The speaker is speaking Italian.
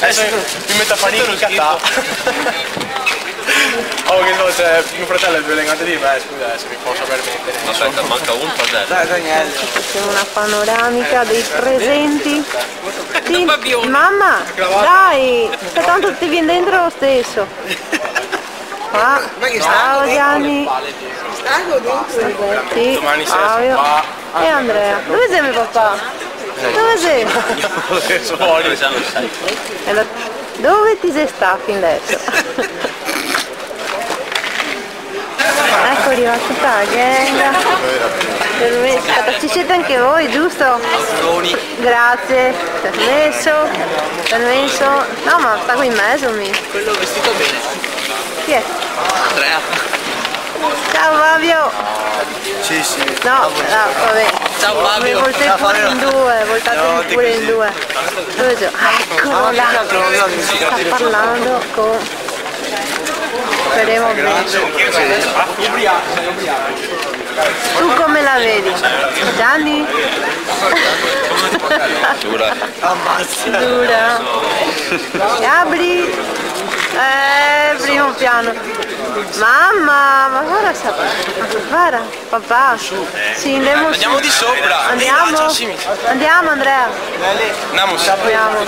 Adesso mi metto a fare il catà. Oh, che so, c'è mio fratello è più elegante di me, scusa, adesso mi posso permettere. Aspetta, manca un fratello. Dai, Daniele. Facciamo una panoramica dei presenti. Sì, mamma, dai, che tanto ti viene dentro lo stesso. Qua, ciao Gianni. Sì, Domani sera Fabio e Andrea. Dove sei mio papà? Dove sei? Fuori. Dove ti sei stato fin adesso? Ecco, è arrivata tutta la gang. Aspetta, ci siete anche voi, giusto? Grazie, permesso. No, ma sta qui in mezzo mi. Quello vestito bene. Chi è? Andrea. Ciao Fabio! Sì, sì. No, vabbè. Ciao Fabio. Voltate pure in due, voltate pure in due. Dove sei? Eccolo là! Sta parlando con... Speriamo bene. Tu come la vedi? Gianni? Dura. Dura. Apri. Primo piano. Mamma, ma guarda, papà. Sì, Andiamo di sopra. Andiamo? Andiamo Andrea. Andiamo. Andiamo.